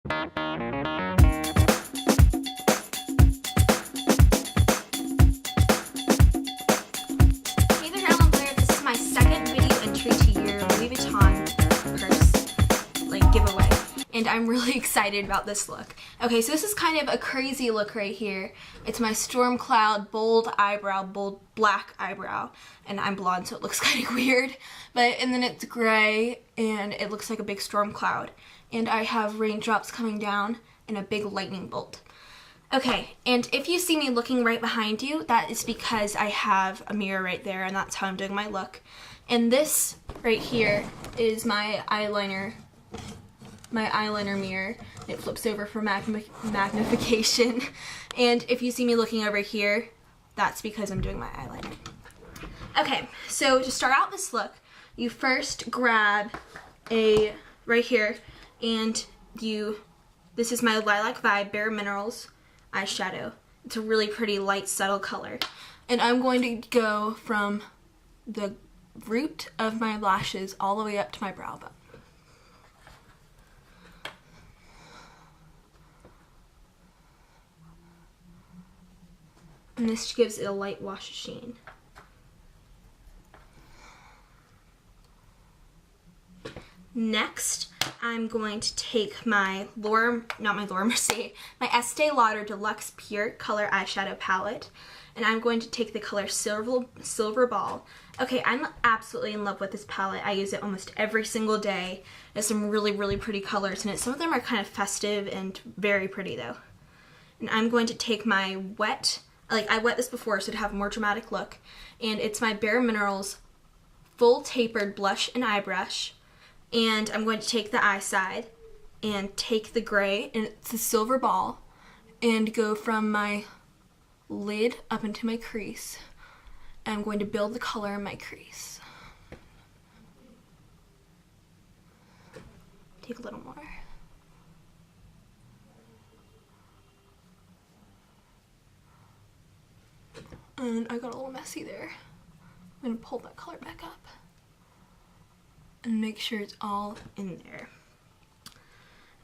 Hey there, Elle and Blair. This is my second video entry to your Louis Vuitton purse giveaway, and I'm really excited about this look. Okay, so this is kind of a crazy look right here. It's my storm cloud, bold eyebrow, bold black eyebrow, and I'm blonde, so it looks kind of weird. And then it's gray, and it looks like a big storm cloud. And I have raindrops coming down and a big lightning bolt. Okay, and if you see me looking right behind you, that is because I have a mirror right there, and that's how I'm doing my look. And this right here is my eyeliner mirror. It flips over for magnification. And if you see me looking over here, that's because I'm doing my eyeliner. Okay, so to start out this look, you first grab right here, and this is my Lilac Vibe Bare Minerals eyeshadow. It's a really pretty light, subtle color. And I'm going to go from the root of my lashes all the way up to my brow bone. And this gives it a light wash sheen. Next, I'm going to take my my Estee Lauder Deluxe Pure Color Eyeshadow Palette, and I'm going to take the color Silver Ball. Okay, I'm absolutely in love with this palette. I use it almost every single day. It has some really, really pretty colors in it. Some of them are kind of festive and very pretty though. And I'm going to take my I wet this before so to have a more dramatic look, and it's my Bare Minerals Full Tapered Blush and Eye Brush. And I'm going to take the eye side and take the gray, and it's a silver ball, and go from my lid up into my crease. And I'm going to build the color in my crease. Take a little more. And I got a little messy there. I'm going to pull that color back up and make sure it's all in there.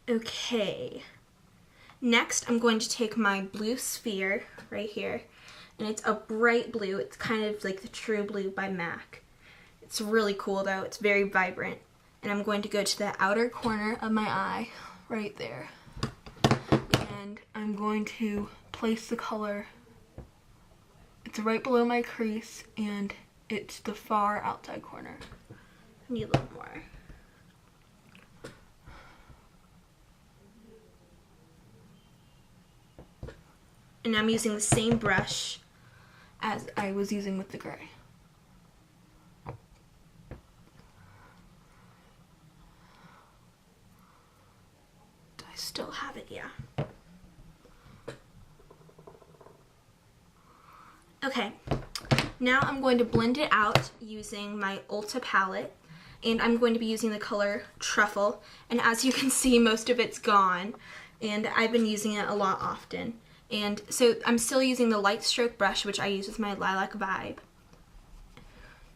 Okay, next I'm going to take my blue sphere right here, and it's a bright blue. It's kind of like the True Blue by MAC. It's really cool though, it's very vibrant. And I'm going to go to the outer corner of my eye right there, and I'm going to place the color. It's right below my crease, and it's the far outside corner. I need a little more. And I'm using the same brush as I was using with the gray. Do I still have it? Yeah. Okay, now I'm going to blend it out using my Ulta palette. And I'm going to be using the color Truffle, and as you can see, most of it's gone, and I've been using it a lot often. And so I'm still using the light stroke brush, which I use with my Lilac Vibe.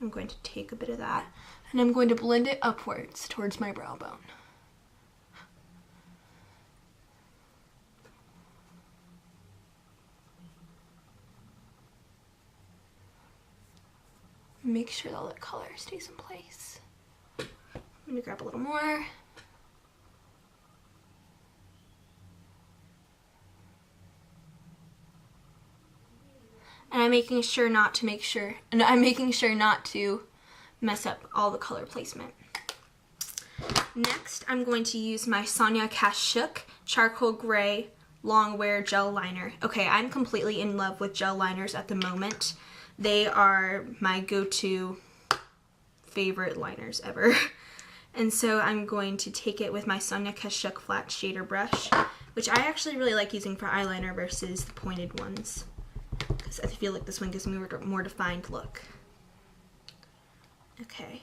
I'm going to take a bit of that, and I'm going to blend it upwards towards my brow bone. Make sure all that color stays in place. I'm going to grab a little more. And I'm making sure not to mess up all the color placement. Next, I'm going to use my Sonia Kashuk Charcoal Gray Long Wear Gel Liner. Okay, I'm completely in love with gel liners at the moment. They are my go-to favorite liners ever. And so I'm going to take it with my Sonia Kashuk Flat Shader Brush, which I actually really like using for eyeliner versus the pointed ones, because I feel like this one gives me a more defined look. Okay.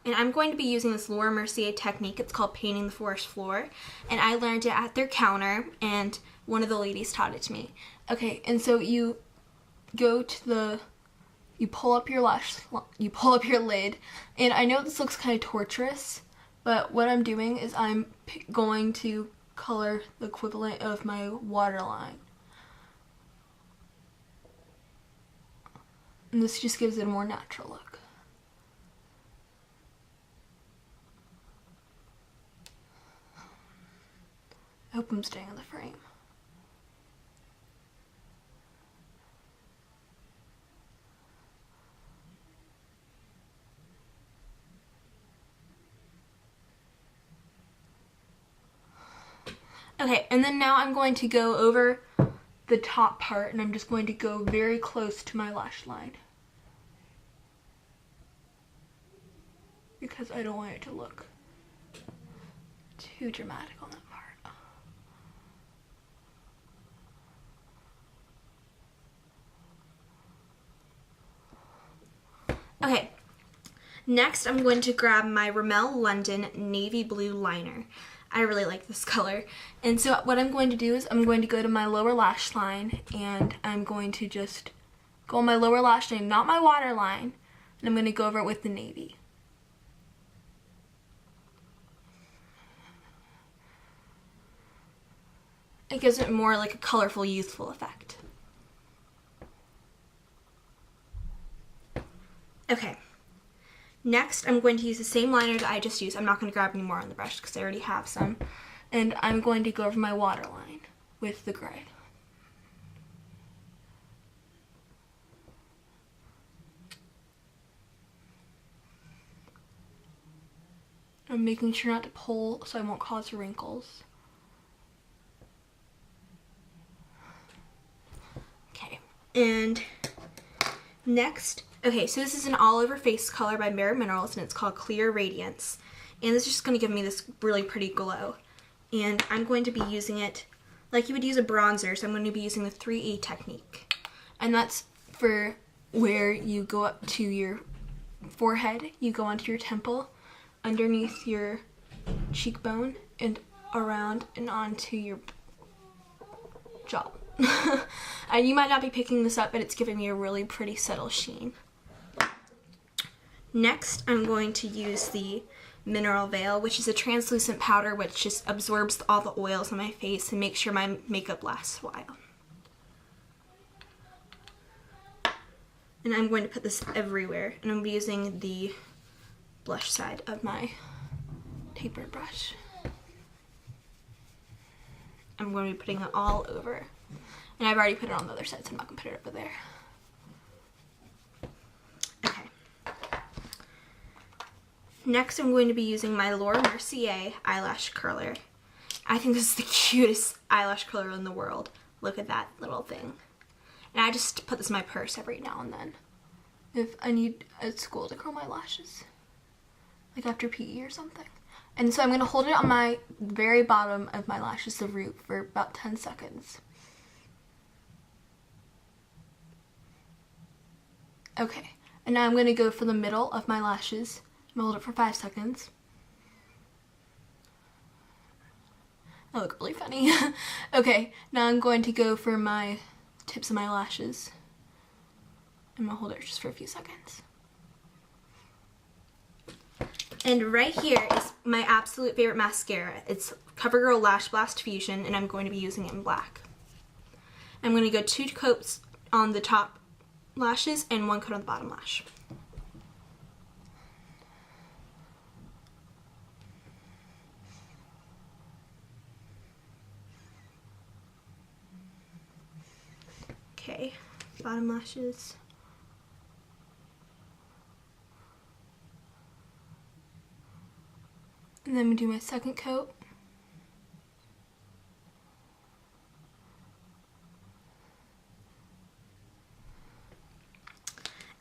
And I'm going to be using this Laura Mercier technique. It's called Painting the Forest Floor. And I learned it at their counter, and one of the ladies taught it to me. Okay, and so you go to the, you pull up your lid, and I know this looks kind of torturous, but what I'm doing is I'm going to color the equivalent of my waterline. And this just gives it a more natural look. I hope I'm staying in the frame. Okay, and then now I'm going to go over the top part, and I'm just going to go very close to my lash line, because I don't want it to look too dramatic on that part. Okay, next I'm going to grab my Rimmel London navy blue liner. I really like this color. And so what I'm going to do is I'm going to go to my lower lash line, and I'm going to just go on my lower lash line, not my waterline, and I'm going to go over it with the navy. It gives it more like a colorful, youthful effect. Okay. Next, I'm going to use the same liner that I just used. I'm not going to grab any more on the brush because I already have some. And I'm going to go over my waterline with the gray. I'm making sure not to pull so I won't cause wrinkles. Okay, and next, okay, so this is an all-over face color by Bare Minerals, and it's called Clear Radiance. And this is just going to give me this really pretty glow. And I'm going to be using it like you would use a bronzer, so I'm going to be using the 3E technique. And that's for where you go up to your forehead, you go onto your temple, underneath your cheekbone, and around and onto your jaw. And you might not be picking this up, but it's giving me a really pretty subtle sheen. Next, I'm going to use the Mineral Veil, which is a translucent powder which just absorbs all the oils on my face and makes sure my makeup lasts a while. And I'm going to put this everywhere, and I'm using the blush side of my tapered brush. I'm going to be putting it all over. And I've already put it on the other side, so I'm not going to put it over there. Next, I'm going to be using my Laura Mercier eyelash curler. I think this is the cutest eyelash curler in the world. Look at that little thing. And I just put this in my purse every now and then if I need at school to curl my lashes, like after PE or something. And so I'm going to hold it on my very bottom of my lashes, the root, for about 10 seconds. Okay, and now I'm going to go for the middle of my lashes. Hold it for 5 seconds. I look really funny. Okay, now I'm going to go for my tips of my lashes. I'm gonna hold it just for a few seconds. And right here is my absolute favorite mascara. It's CoverGirl Lash Blast Fusion, and I'm going to be using it in black. I'm going to go 2 coats on the top lashes and 1 coat on the bottom lash. Okay, bottom lashes. And then we do my second coat.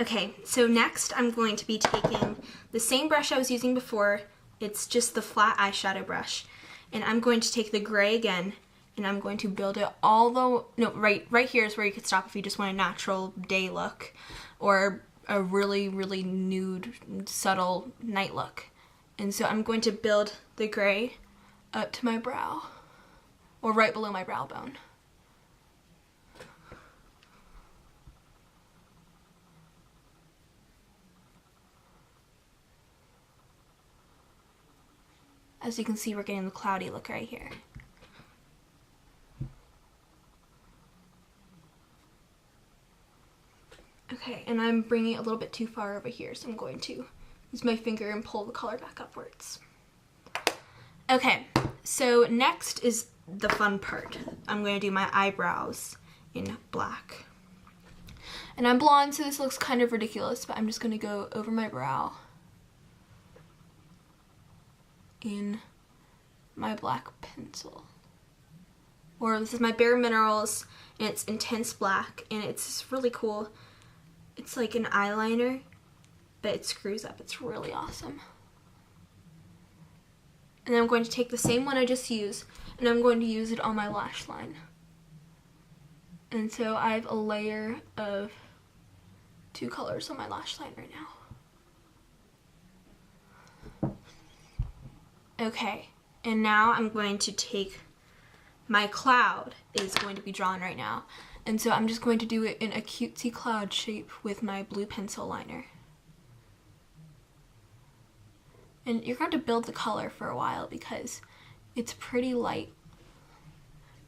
Okay, so next I'm going to be taking the same brush I was using before. It's just the flat eyeshadow brush. And I'm going to take the gray again, and I'm going to build it all the, no, right here is where you could stop if you just want a natural day look or a really, really nude, subtle night look. And so I'm going to build the gray up to my brow, or right below my brow bone. As you can see, we're getting the cloudy look right here. Okay, and I'm bringing it a little bit too far over here, so I'm going to use my finger and pull the color back upwards. Okay, so next is the fun part. I'm going to do my eyebrows in black. And I'm blonde, so this looks kind of ridiculous, but I'm just going to go over my brow in my black pencil. Or this is my Bare Minerals, and it's intense black, and it's really cool. It's like an eyeliner, but it screws up. It's really awesome. And then I'm going to take the same one I just used, and I'm going to use it on my lash line. And so I have a layer of 2 colors on my lash line right now. Okay, and now I'm going to take my cloud is going to be drawn right now. And so I'm just going to do it in a cutesy cloud shape with my blue pencil liner. And you're going to build the color for a while because it's pretty light.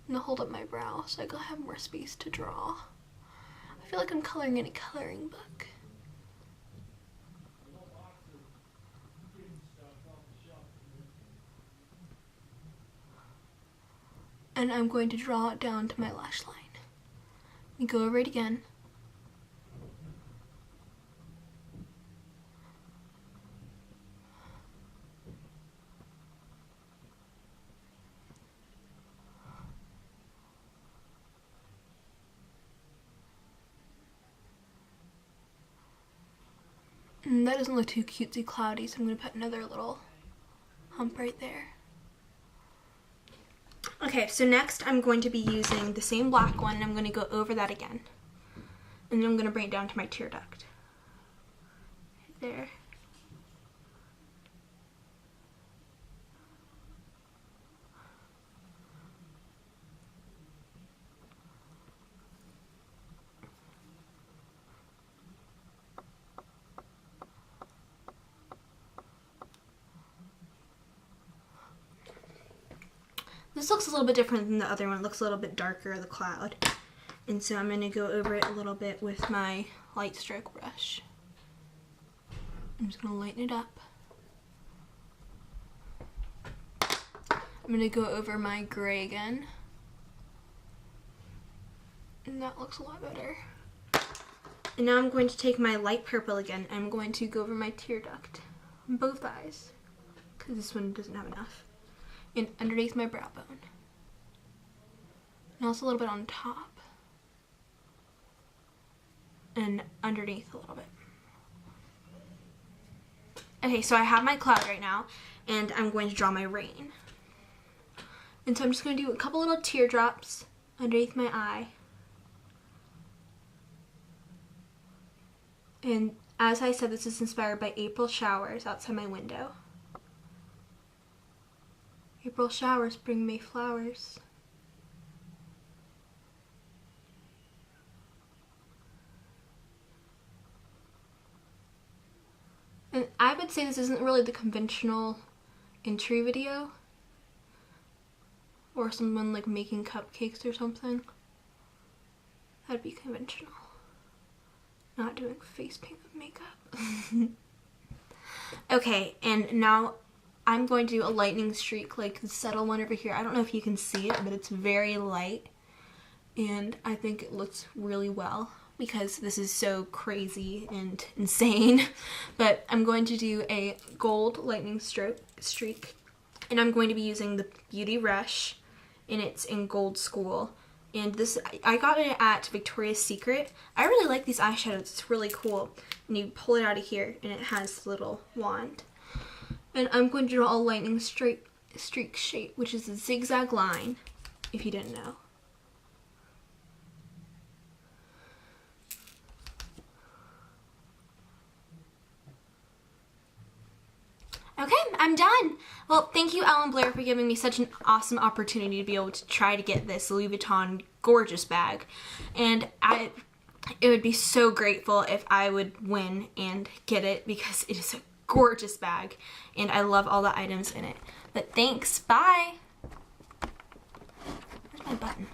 I'm going to hold up my brow so I can have more space to draw. I feel like I'm coloring in a coloring book. And I'm going to draw it down to my lash line. Let me go over it again. And that doesn't look too cutesy cloudy, so I'm going to put another little hump right there. Okay, so next I'm going to be using the same black one, and I'm going to go over that again. And then I'm going to bring it down to my tear duct. Right there. This looks a little bit different than the other one. It looks a little bit darker, the cloud. And so I'm going to go over it a little bit with my light stroke brush. I'm just going to lighten it up. I'm going to go over my gray again. And that looks a lot better. And now I'm going to take my light purple again. I'm going to go over my tear duct on both eyes, because this one doesn't have enough. And underneath my brow bone. And also a little bit on top. And underneath a little bit. Okay, so I have my cloud right now, and I'm going to draw my rain. And so I'm just going to do a couple little teardrops underneath my eye. And as I said, this is inspired by April showers outside my window. April showers bring May flowers. And I would say this isn't really the conventional entry video, or someone like making cupcakes or something. That'd be conventional. Not doing face paint with makeup. Okay, and now I'm going to do a lightning streak, like the subtle one over here. I don't know if you can see it, but it's very light. And I think it looks really well because this is so crazy and insane. But I'm going to do a gold lightning streak. And I'm going to be using the Beauty Rush, and it's in Gold School. And this, I got it at Victoria's Secret. I really like these eyeshadows. It's really cool. And you pull it out of here, and it has a little wand. And I'm going to draw a lightning streak shape, which is a zigzag line, if you didn't know. Okay, I'm done. Well, thank you, Elle and Blair, for giving me such an awesome opportunity to be able to try to get this Louis Vuitton gorgeous bag. And it would be so grateful if I would win and get it, because it is a gorgeous bag and I love all the items in it. But thanks, bye. Where's my button?